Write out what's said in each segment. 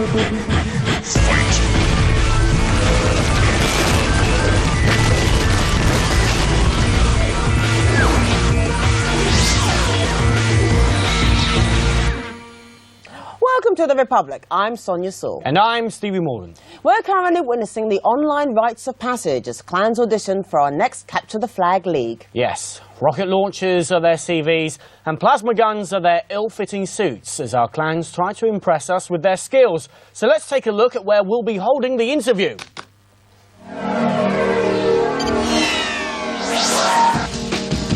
Welcome to the Republic. I'm Sonia Saul. And I'm Stevie Morgan. We're currently witnessing the online rites of passage as clans audition for our next Capture the Flag League. Yes, rocket launchers are their CVs and plasma guns are their ill-fitting suits as our clans try to impress us with their skills. So let's take a look at where we'll be holding the interview.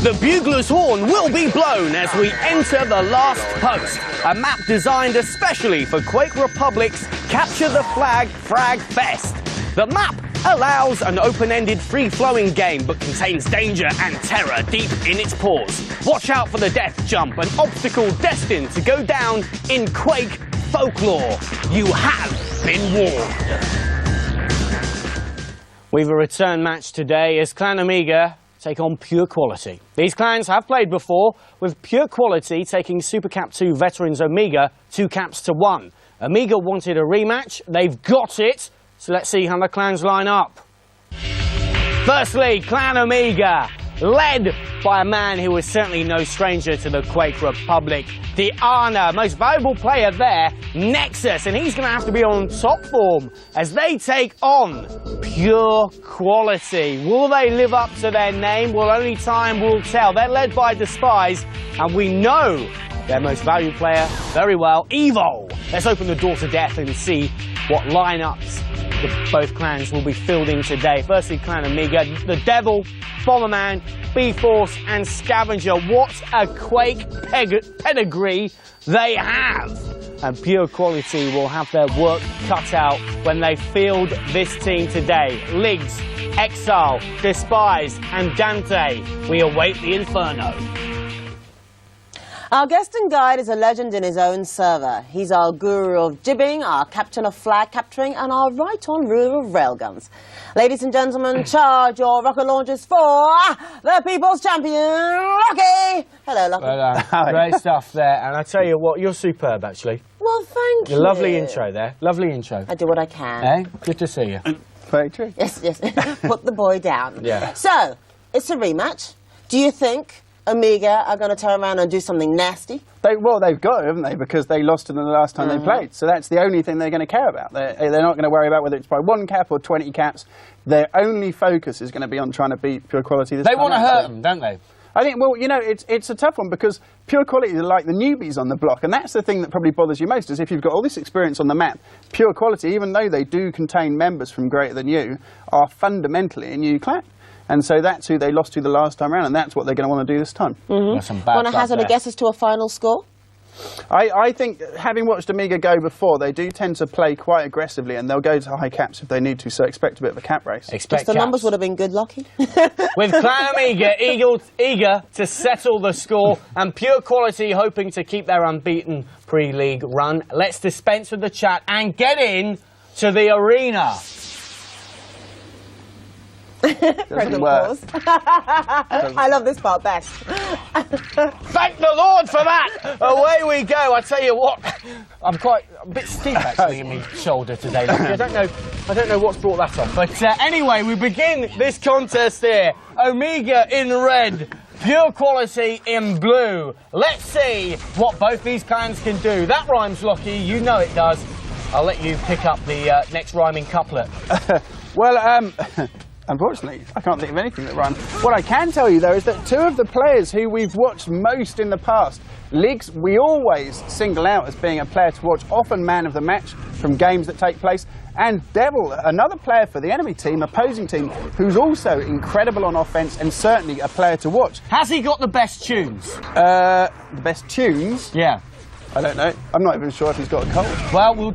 The bugler's horn will be blown as we enter the last post, a map designed especially for Quake Republic's Capture the Flag Frag Fest. The map allows an open-ended, free-flowing game but contains danger and terror deep in its pores. Watch out for the death jump, an obstacle destined to go down in Quake folklore. You have been warned. We've a return match today as Clan Omega take on Pure Quality. These clans have played before, with Pure Quality taking Super Cap 2 veterans Omega 2 caps to 1. Omega wanted a rematch, they've got it, so let's see how the clans line up. Firstly, Clan Omega, led by a man who is certainly no stranger to the Quake Republic, the Ana, most valuable player there, Nexus, and he's going to have to be on top form as they take on Pure Quality. Will they live up to their name? Well, only time will tell. They're led by Despise, and we know their most valued player very well, Evo. Let's open the door to death and see what lineups both clans will be fielding today. Firstly, Clan Omega, the Devil, Bomberman, B-Force and Scavenger. What a Quake pedigree they have. And Pure Quality will have their work cut out when they field this team today. Liggs, Exile, Despise and Dante. We await the Inferno. Our guest and guide is a legend in his own server. He's our guru of jibbing, our captain of flag capturing, and our right-on ruler of railguns. Ladies and gentlemen, charge your rocket launchers for the people's champion, Lucky! Hello, Lucky. Well, great stuff there, and I tell you what, you're superb, actually. Well, thank you. Lovely intro there, lovely intro. I do what I can. Eh? Good to see you. Very true. Yes, yes. Put the boy down. Yeah. So, it's a rematch. Do you think Omega are going to turn around and do something nasty? Well, they've got to, haven't they? Because they lost to them the last time they played. So that's the only thing they're going to care about. They're not going to worry about whether it's by 1 cap or 20 caps. Their only focus is going to be on trying to beat Pure Quality this time. They want to hurt them, don't they? I think, well, you know, it's a tough one because Pure Quality are like the newbies on the block, and that's the thing that probably bothers you most, is if you've got all this experience on the map, Pure Quality, even though they do contain members from Greater Than You, are fundamentally a new clan. And so that's who they lost to the last time around, and that's what they're going to want to do this time. Want to hazard a guess as to a final score? I think, having watched Omega go before, they do tend to play quite aggressively, and they'll go to high caps if they need to, so expect a bit of a cap race. The numbers would have been good, Lucky. With Clan Omega eager to settle the score, and Pure Quality hoping to keep their unbeaten pre-league run, let's dispense with the chat and get in to the arena. Doesn't work. I love this part best. Thank the Lord for that! Away we go. I tell you what, I'm a bit stiff actually in my shoulder today. I don't know what's brought that on. But anyway, we begin this contest here. Omega in red, Pure Quality in blue. Let's see what both these clans can do. That rhymes, Lockie. You know it does. I'll let you pick up the next rhyming couplet. Well, unfortunately, I can't think of anything that rhymes. What I can tell you, though, is that 2 of the players who we've watched most in the past, Liggs, we always single out as being a player to watch, often man of the match from games that take place, and Devil, another player for the enemy team, opposing team, who's also incredible on offence and certainly a player to watch. Has he got the best tunes? The best tunes? Yeah. I don't know. I'm not even sure if he's got a cold. Well, we'll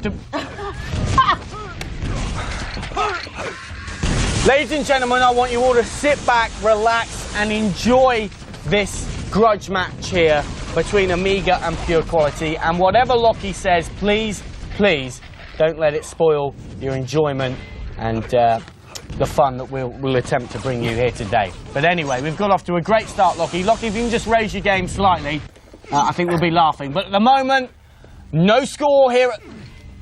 Ladies and gentlemen, I want you all to sit back, relax and enjoy this grudge match here between Omega and Pure Quality. And whatever Lockie says, please, please don't let it spoil your enjoyment and the fun that we'll attempt to bring you here today. But anyway, we've got off to a great start, Lockie. Lockie, if you can just raise your game slightly, I think we'll be laughing. But at the moment, no score here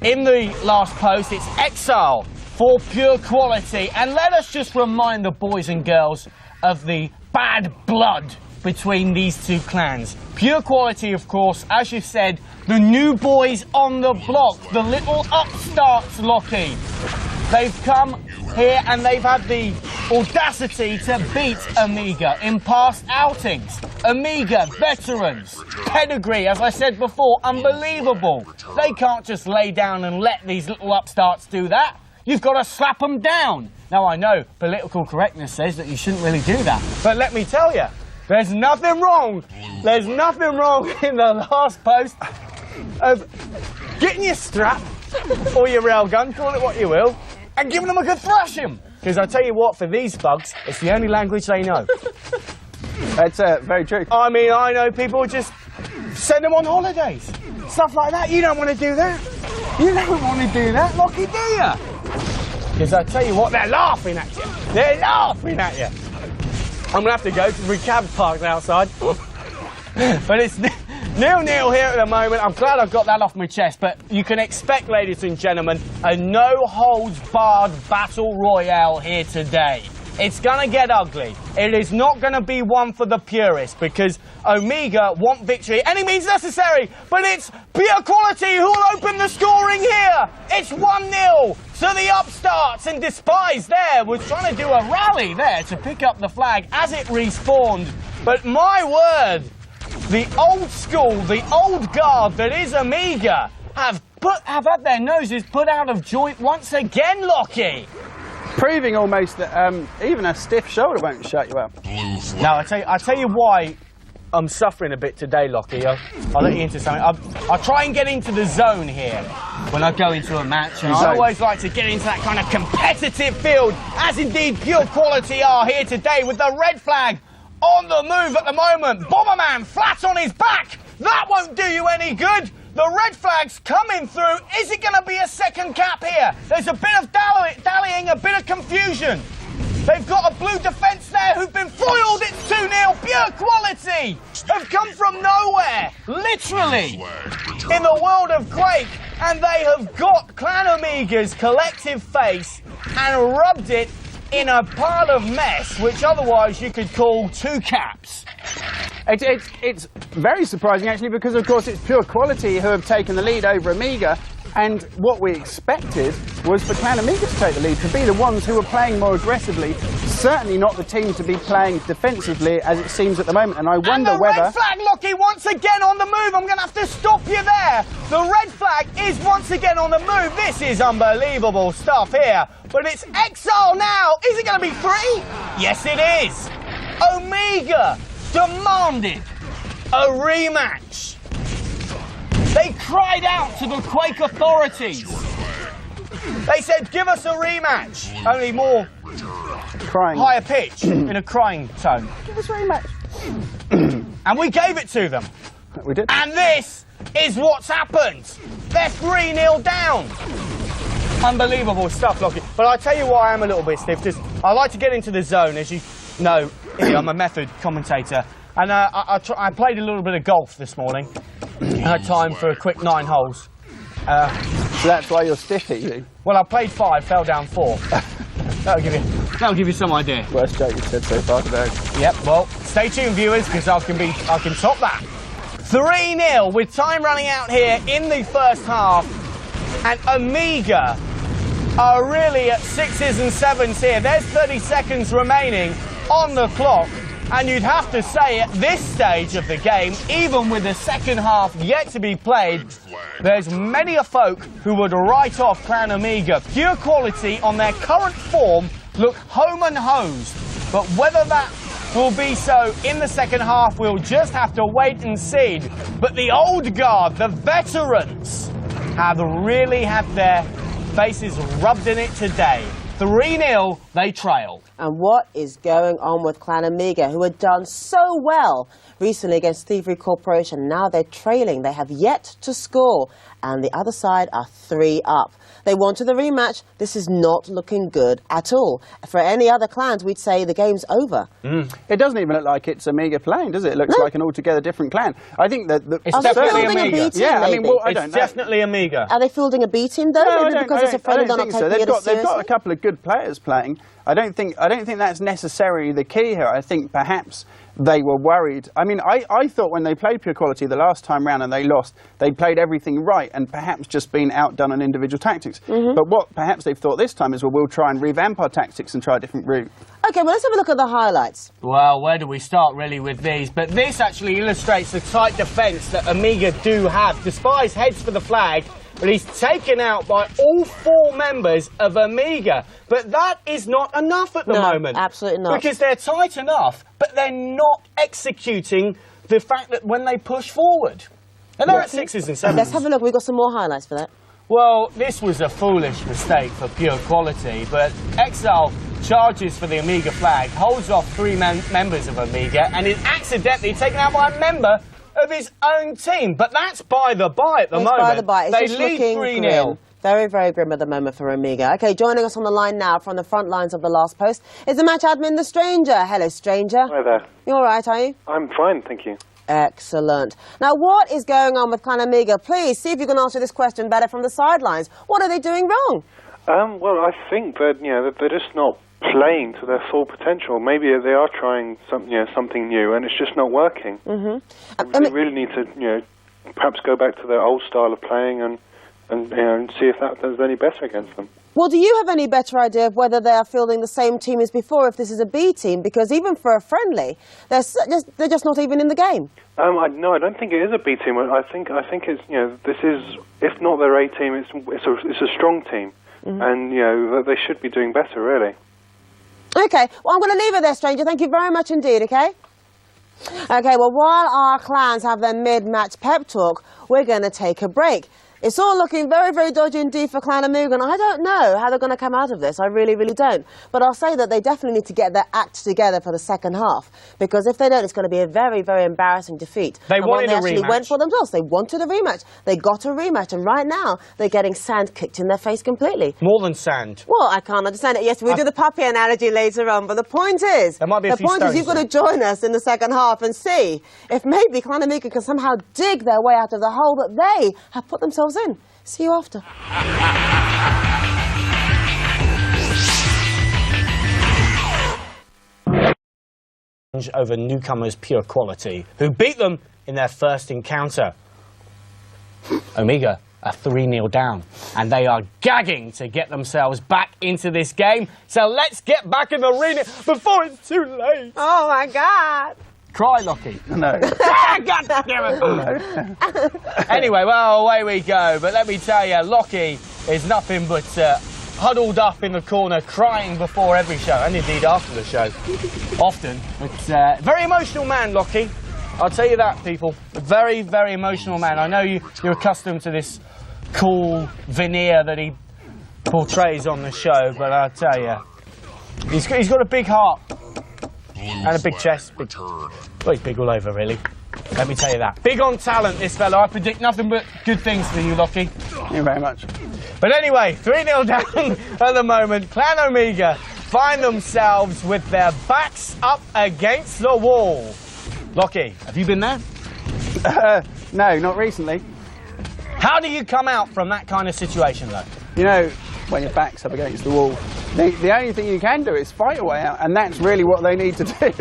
in the last post, it's Exile for Pure Quality. And let us just remind the boys and girls of the bad blood between these two clans. Pure Quality, of course, as you said, the new boys on the block, the little upstarts, Lockie. They've come here and they've had the audacity to beat Amiga in past outings. Amiga, veterans, pedigree, as I said before, unbelievable. They can't just lay down and let these little upstarts do that. You've got to slap them down. Now, I know political correctness says that you shouldn't really do that, but let me tell you, there's nothing wrong. There's nothing wrong in the last post of getting your strap or your railgun, call it what you will, and giving them a good thrashing. Because I tell you what, for these bugs, it's the only language they know. That's very true. I mean, I know people just send them on holidays, stuff like that. You don't want to do that. You don't want to do that, Lockie, do you? Because I tell you what, they're laughing at you. They're laughing at you. I'm going to have to go to the cab parked outside. But it's 0-0 here at the moment. I'm glad I've got that off my chest. But you can expect, ladies and gentlemen, a no-holds-barred battle royale here today. It's going to get ugly. It is not going to be one for the purists because Amiga want victory any means necessary. But it's Pure Quality who will open the scoring here. It's 1-0 to the upstarts, and Despise there was trying to do a rally there to pick up the flag as it respawned. But my word, the old school, the old guard that is Amiga have had their noses put out of joint once again, Lockie. Proving almost that even a stiff shoulder won't shut you up. Now, I tell you why I'm suffering a bit today, Lockie. I'll let you into something. I try and get into the zone here when I go into a match. And I always like to get into that kind of competitive field, as indeed Pure Quality are here today with the red flag on the move at the moment. Bomberman flat on his back. That won't do you any good. The red flag's coming through. Is it going to be a second cap here? There's a bit of dallying, a bit of confusion. They've got a blue defence there who've been foiled. It's 2-0. Pure Quality have come from nowhere, literally, in the world of Quake. And they have got Clan Amiga's collective face and rubbed it in a pile of mess, which otherwise you could call two caps. It's very surprising, actually, because, of course, it's Pure Quality who have taken the lead over Amiga, and what we expected was for Clan Amiga to take the lead, to be the ones who were playing more aggressively, certainly not the team to be playing defensively, as it seems at the moment, and I wonder whether... And the red flag, Lockie, once again on the move. I'm going to have to stop you there. The red flag is once again on the move. This is unbelievable stuff here, but it's Exile now. Is it going to be 3? Yes, it is. Amiga demanded a rematch. They cried out to the Quake authorities. They said, give us a rematch. Only more crying. Higher pitch, in a crying tone. Give us a rematch. And we gave it to them. We did. And this is what's happened. They're 3-0 down. Unbelievable stuff, Lockie. But I tell you why I am a little bit stiff. Just, I like to get into the zone, as you know. I'm a method commentator. And I played a little bit of golf this morning. I had time for a quick 9 holes. So that's why you're stiff, easy. Well, I played 5, fell down 4. That'll give you some idea. Worst joke you've said so far today. Yep. Well, stay tuned, viewers, because I can top that. 3-0 with time running out here in the first half, and Amiga are really at 6s and 7s here. There's 30 seconds remaining on the clock. And you'd have to say at this stage of the game, even with the second half yet to be played, there's many a folk who would write off Clan Amiga. Pure Quality on their current form look home and hosed. But whether that will be so in the second half, we'll just have to wait and see. But the old guard, the veterans, have really had their faces rubbed in it today. 3-0 they trail. And what is going on with Clan Amiga, who had done so well recently against Thievery Corporation? Now they're trailing. They have yet to score, and the other side are 3 up. They wanted the rematch. This is not looking good at all. For any other clans, we'd say the game's over. It doesn't even look like it's Amiga playing, does it? It looks like an altogether different clan. I think that it's definitely Amiga. Yeah, I mean, well, I don't it's know. definitely Amiga. Are they fielding a B team though? No, Maybe because it's a friendly, they're not taking it as They've got seriously? a couple of good players playing. I don't think that's necessarily the key here. I think perhaps they were worried. I mean, I thought when they played Pure Quality the last time round and they lost, they played everything right and perhaps just been outdone on individual tactics. But what perhaps they've thought this time is, well, we'll try and revamp our tactics and try a different route. Okay, well, let's have a look at the highlights. Well, where do we start really with these? But this actually illustrates the tight defence that Amiga do have. Despise heads for the flag, but he's taken out by all 4 members of Amiga. But that is not enough at the moment. Absolutely not. Because they're tight enough, but they're not executing the fact that when they push forward. And they're at 6s and 7s. Let's have a look. We've got some more highlights for that. Well, this was a foolish mistake for Pure Quality, but Exile charges for the Amiga flag, holds off 3 members of Amiga, and is accidentally taken out by a member of his own team. But that's by the by at the moment. By the by. It's they just lead looking 3-0. grim. Very, very grim at the moment for Amiga. Okay, joining us on the line now from the front lines of the last post is the match admin, The Stranger. Hello, Stranger. Hi there. You all right, are you? I'm fine, thank you. Excellent. Now, what is going on with Clan Amiga? Please, see if you can answer this question better from the sidelines. What are they doing wrong? Well, I think that they're just not playing to their full potential. Maybe they are trying something new, and it's just not working. They really need to perhaps go back to their old style of playing and see if that's any better against them. Well, do you have any better idea of whether they are fielding the same team as before, if this is a B team? Because even for a friendly, they're just not even in the game. No, I don't think it is a B team. I think it's this is, if not their A team, it's a strong team, and they should be doing better really. Okay, well, I'm going to leave it there, Stranger. Thank you very much indeed, okay? Okay, well, while our clans have their mid-match pep talk, we're going to take a break. It's all looking very, very dodgy indeed for Clan Amiga, and I don't know how they're going to come out of this. I really, really don't. But I'll say that they definitely need to get their act together for the second half, because if they don't, it's going to be a very, very embarrassing defeat. They wanted a rematch. They actually went for themselves. They wanted a rematch. They got a rematch, and right now they're getting sand kicked in their face completely. More than sand. Well, I can't understand it. Yes, we'll do the puppy analogy later on, but the point is, there might be a few stones you've got to join us in the second half and see if maybe Clan Amiga can somehow dig their way out of the hole that they have put themselves in. See you after. Over newcomers Pure Quality, who beat them in their first encounter. Amiga are 3-0 down, and they are gagging to get themselves back into this game. So let's get back in the arena before it's too late. Oh my God! Cry, Lockie. No. God damn it! Anyway, well, away we go. But let me tell you, Lockie is nothing but huddled up in the corner, crying before every show, and indeed after the show. Often. But very emotional man, Lockie. I'll tell you that, people. A very, very emotional man. I know you're accustomed to this cool veneer that he portrays on the show, but I'll tell you, he's got a big heart. And a big chest. Well, he's big all over, really. Let me tell you that. Big on talent, this fella. I predict nothing but good things for you, Lockie. Thank you very much. But anyway, 3-0 down at the moment. Clan Amiga find themselves with their backs up against the wall. Lockie, have you been there? No, not recently. How do you come out from that kind of situation, though? You know, when your back's up against the wall, the only thing you can do is fight a way out, and that's really what they need to do.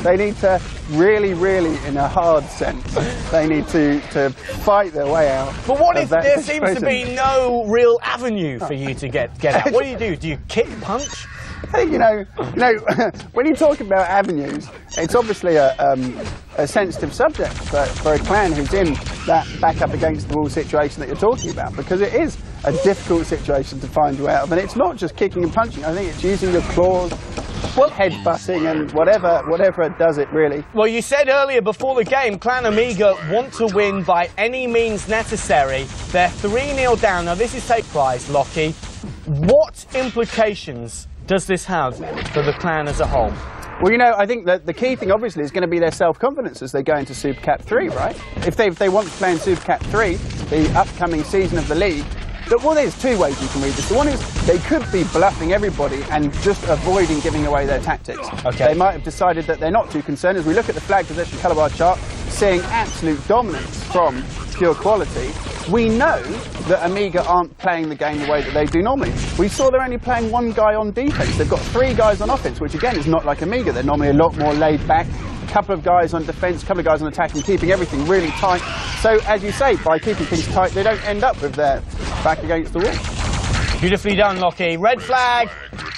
They need to really, really, in a hard sense, they need to fight their way out. But what if there situation. seems to be no real avenue for you to get out? What do? Do you kick, punch? You know, when you talk about avenues, it's obviously a sensitive subject for a clan who's in that back up against the wall situation that you're talking about, because it is a difficult situation to find you out of, and it's not just kicking and punching. I think it's using your claws, head-butting, and whatever does it, really. Well, you said earlier before the game, Clan Amiga want to win by any means necessary. They're 3-0 down. Now, this is take prize, Lockie. What implications does this have for the clan as a whole? Well, you know, I think that the key thing, obviously, is going to be their self-confidence as they go into Super Cup 3, right? If they want to play in Super Cup 3, the upcoming season of the league, well, there's two ways you can read this. The one is they could be bluffing everybody and just avoiding giving away their tactics. Okay. They might have decided that they're not too concerned. As we look at the flag position colour bar chart, seeing absolute dominance from Pure Quality, we know that Amiga aren't playing the game the way that they do normally. We saw they're only playing one guy on defence. They've got 3 guys on offence, which again is not like Amiga. They're normally a lot more laid back. A couple of guys on defence, a couple of guys on attack, and keeping everything really tight. So, as you say, by keeping things tight, they don't end up with their back against the wall. Beautifully done, Lockie. Red flag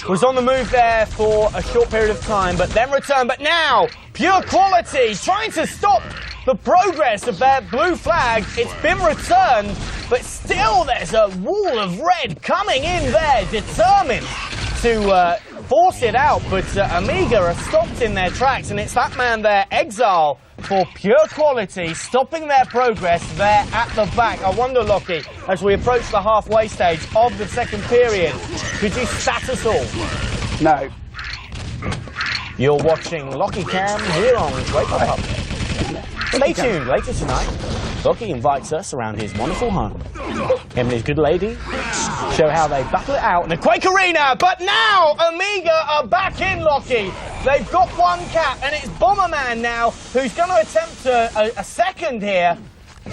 was on the move there for a short period of time, but then returned. But now, Pure Quality trying to stop the progress of their blue flag. It's been returned, but still there's a wall of red coming in there, determined to force it out. But Amiga are stopped in their tracks, and it's that man there, Exile, for Pure Quality, stopping their progress there at the back. I wonder, Lockie, as we approach the halfway stage of the second period, could you stat us all? No. You're watching Lockie Cam here on Quake Republic. Stay tuned later tonight. Lockie invites us around his wonderful home. Him and his good lady show how they battle it out in the Quake Arena. But now Amiga are back in, Lockie. They've got one cap, and it's Bomberman now who's going to attempt a second here.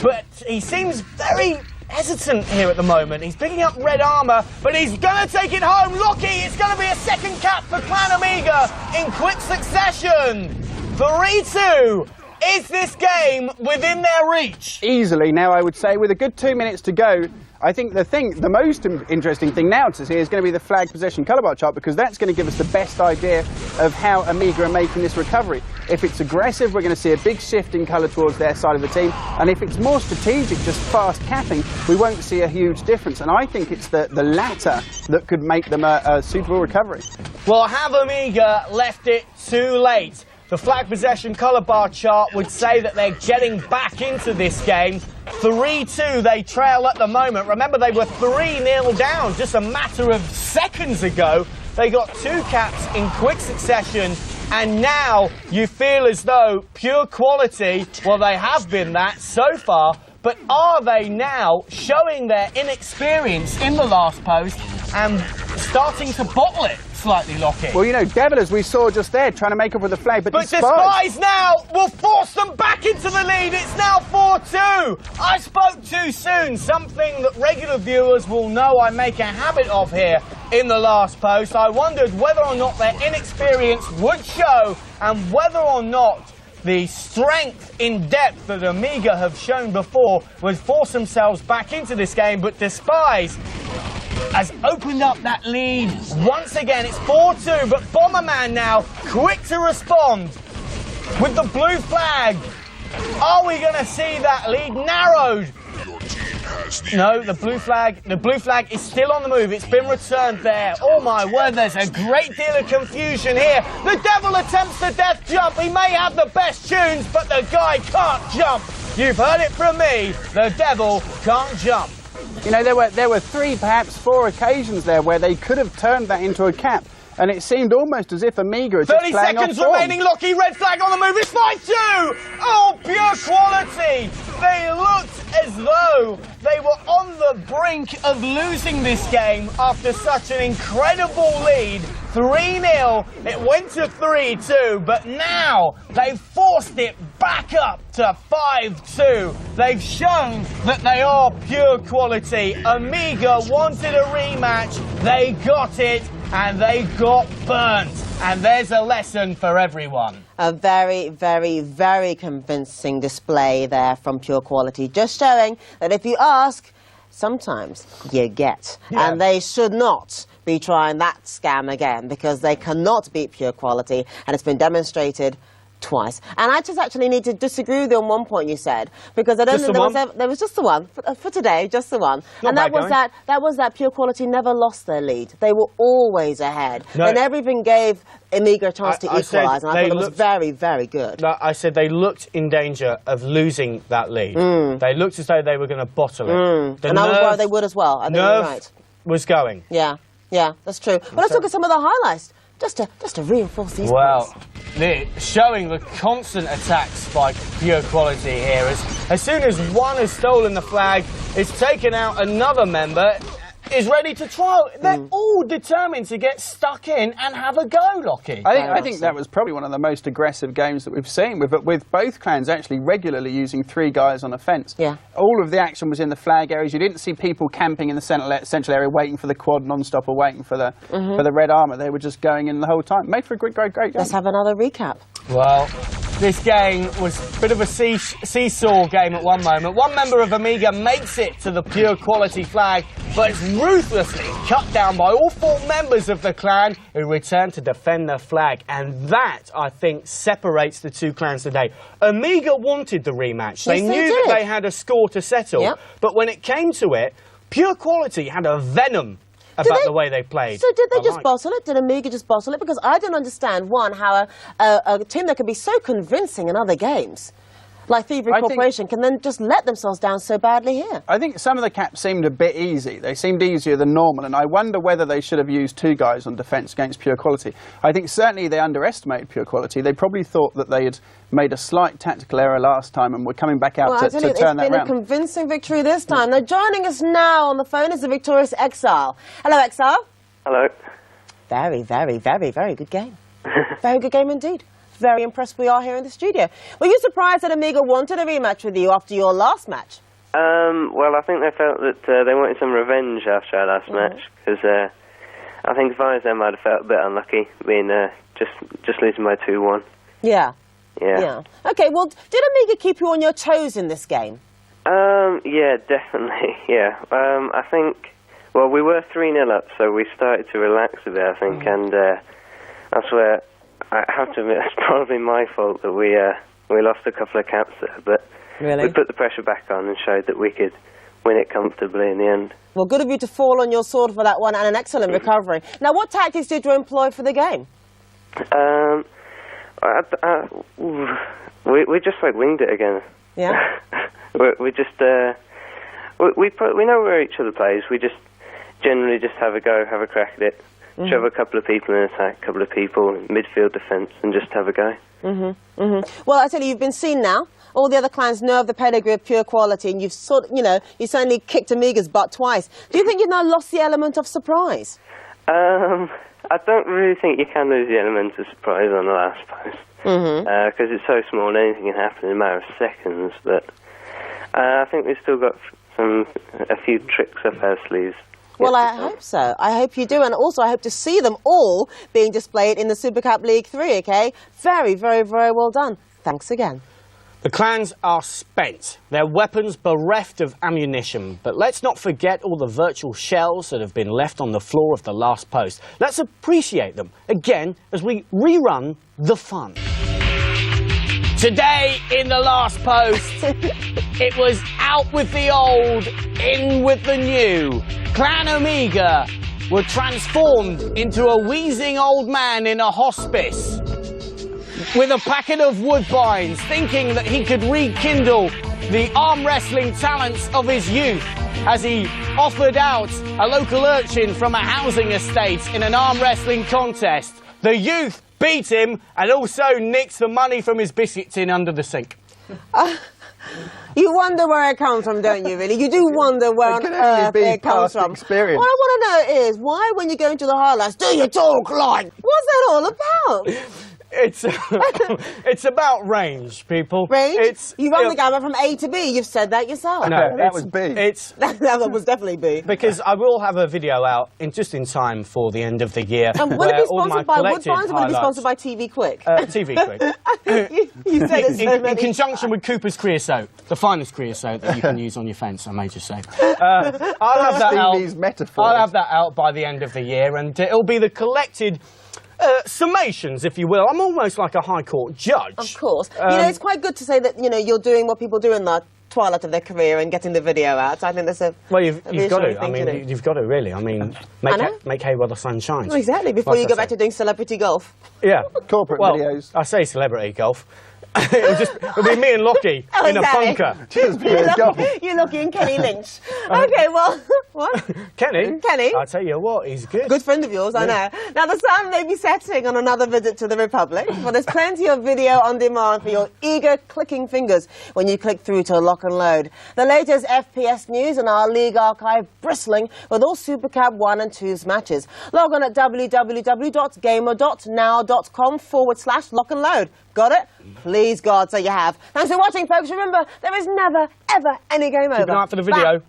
But he seems very hesitant here at the moment. He's picking up red armour, but he's going to take it home. Lockie, it's going to be a second cap for Clan Amiga in quick succession. 3-2. Is this game within their reach? Easily now, I would say, with a good 2 minutes to go. I think the most interesting thing now to see is going to be the flag possession colour bar chart, because that's going to give us the best idea of how Amiga are making this recovery. If it's aggressive, we're going to see a big shift in colour towards their side of the team, and if it's more strategic, just fast capping, we won't see a huge difference. And I think it's the latter that could make them a suitable recovery. Well, have Amiga left it too late? The flag possession colour bar chart would say that they're getting back into this game. 3-2 they trail at the moment. Remember, they were 3-0 down just a matter of seconds ago. They got 2 caps in quick succession, and now you feel as though Pure Quality, well, they have been that so far, but are they now showing their inexperience in the last post and starting to bottle it slightly, Lockie? Well, you know, Devil, as we saw just there, trying to make up with the flag, but Despise now will force them back into the lead. It's now 4-2. I spoke too soon, something that regular viewers will know I make a habit of here in the last post. I wondered whether or not their inexperience would show, and whether or not the strength in depth that Amiga have shown before would force themselves back into this game. But Despise has opened up that lead once again. It's 4-2, but Bomberman now quick to respond with the blue flag. Are we going to see that lead narrowed? No, the blue flag is still on the move. It's been returned there. Oh my word, there's a great deal of confusion here. The Devil attempts the death jump. He may have the best tunes, but the guy can't jump. You've heard it from me. The Devil can't jump. You know, there were 3, perhaps 4 occasions there where they could have turned that into a cap, and it seemed almost as if Amiga are just 30 playing seconds off form. remaining, Lockie, red flag on the move, it's 5-2! Oh, Pure Quality! They looked as though they were on the brink of losing this game after such an incredible lead. 3-0, it went to 3-2, but now they've forced it back up to 5-2. They've shown that they are Pure Quality. Amiga wanted a rematch, they got it, and they got burnt. And there's a lesson for everyone. A very, very, very convincing display there from Pure Quality, just showing that if you ask, sometimes you get. Yeah. And they should not be trying that scam again, because they cannot beat Pure Quality, and it's been demonstrated twice. And I just actually need to disagree with you on one point you said, because I don't think there was just the one for today, just the one. And that was that Pure Quality never lost their lead. They were always ahead. No. They never even gave Amiga a chance to equalise, and I thought it was very, very good. No, I said they looked in danger of losing that lead. They looked as though they were going to bottle it. And I was worried they would as well. I think you're right. Was going. Yeah. Yeah, that's true. Well, let's look at some of the highlights, just to reinforce these points. Showing the constant attacks by Pure Quality here. As soon as one has stolen the flag, it's taken out another member, is ready to trial. They're all determined to get stuck in and have a go, Lockie. I think that was probably one of the most aggressive games that we've seen, with both clans actually regularly using 3 guys on a fence. Yeah. All of the action was in the flag areas. You didn't see people camping in the central area waiting for the quad non-stop or waiting for the red armour. They were just going in the whole time. Made for a great game. Let's have another recap. Well, this game was a bit of a seesaw game at one moment. One member of Amiga makes it to the Pure Quality flag, but it's ruthlessly cut down by all 4 members of the clan who return to defend their flag. And that, I think, separates the 2 clans today. Amiga wanted the rematch. They knew that they had a score to settle. But when it came to it, Pure Quality had a venom about the way they played. So did they just bottle it? Did Amiga just bottle it? Because I don't understand, one, how a team that can be so convincing in other games, like Thievery Corporation, can then just let themselves down so badly here. I think some of the caps seemed a bit easy. They seemed easier than normal, and I wonder whether they should have used 2 guys on defence against Pure Quality. I think certainly they underestimated Pure Quality. They probably thought that they had made a slight tactical error last time and were coming back out to turn that around. It's been a convincing victory this time. Now, joining us now on the phone is the victorious Exile. Hello, Exile. Hello. Very, very, very, very good game. Very good game indeed. Very impressed we are here in the studio. Were you surprised that Amiga wanted a rematch with you after your last match? Well, I think they felt that they wanted some revenge after our last match, because I think if I was them, I'd have felt a bit unlucky, being just losing by 2-1. Yeah. Yeah. Okay, well, did Amiga keep you on your toes in this game? Yeah, definitely, yeah. I think, well, we were 3-0 up, so we started to relax a bit, I think, and that's where I have to admit it's probably my fault that we lost a couple of caps there, but we put the pressure back on and showed that we could win it comfortably in the end. Well, good of you to fall on your sword for that one, and an excellent recovery. Now, what tactics did you employ for the game? We just winged it again. Yeah. we just we know where each other plays. We just generally just have a go, have a crack at it, shove a couple of people in attack, a couple of people in midfield defence, and just have a go. Well, I tell you, you've been seen now. All the other clans know of the pedigree of Pure Quality, and you've you certainly kicked Amiga's butt twice. Do you think you've now lost the element of surprise? I don't really think you can lose the element of surprise on the last post, because it's so small and anything can happen in a matter of seconds. But I think we've still got a few tricks up our sleeves. Well, I hope so. I hope you do, and also I hope to see them all being displayed in the Super Cup League 3, okay? Very, very, very well done. Thanks again. The clans are spent, their weapons bereft of ammunition, but let's not forget all the virtual shells that have been left on the floor of the last post. Let's appreciate them again as we rerun the fun. Today in the last post, it was out with the old, in with the new. Clan Amiga were transformed into a wheezing old man in a hospice with a packet of woodbines, thinking that he could rekindle the arm wrestling talents of his youth as he offered out a local urchin from a housing estate in an arm wrestling contest. The youth beat him and also nicked the money from his biscuit tin under the sink. You wonder where it comes from, don't you, really? You do wonder where on earth it comes from. Experience. What I want to know is, why when you go into the highlights do you talk like? What's that all about? It's about range, people. Range? You run the gamut from A to B. You've said that yourself. No, that was B. That was definitely B. Because I will have a video out just in time for the end of the year. And will it be sponsored by Woodbines or will it be sponsored by TV Quick? TV Quick. You said it so in conjunction with Cooper's creosote, the finest creosote that you can use on your fence, I may just say. I'll have that Stevie's metaphors. I'll have that out by the end of the year, and it'll be the collected summations, if you will. I'm almost like a high court judge. Of course. It's quite good to say that, you're doing what people do in the twilight of their career and getting the video out. I think that's a you've got to. I mean, you've got to, really. I mean, make hay while the sun shines. Well, exactly, before you go back to doing celebrity golf. Yeah. Corporate videos. I say celebrity golf. It'll be me and Lockie in a bunker. You're Lockie and Kenny Lynch. Okay, well, what? Kenny? I'll tell you what, he's good. Good friend of yours, I know. Now, the sun may be setting on another visit to the Republic, but there's plenty of video on demand for your eager clicking fingers when you click through to Lock and Load. The latest FPS news and our league archive bristling with all Super Cup 1 and 2's matches. Log on at www.gamer.now.com/lock and load. Got it? Please, God, so you have. Thanks for watching, folks. Remember, there is never, ever any game over. Keep an eye out for the video.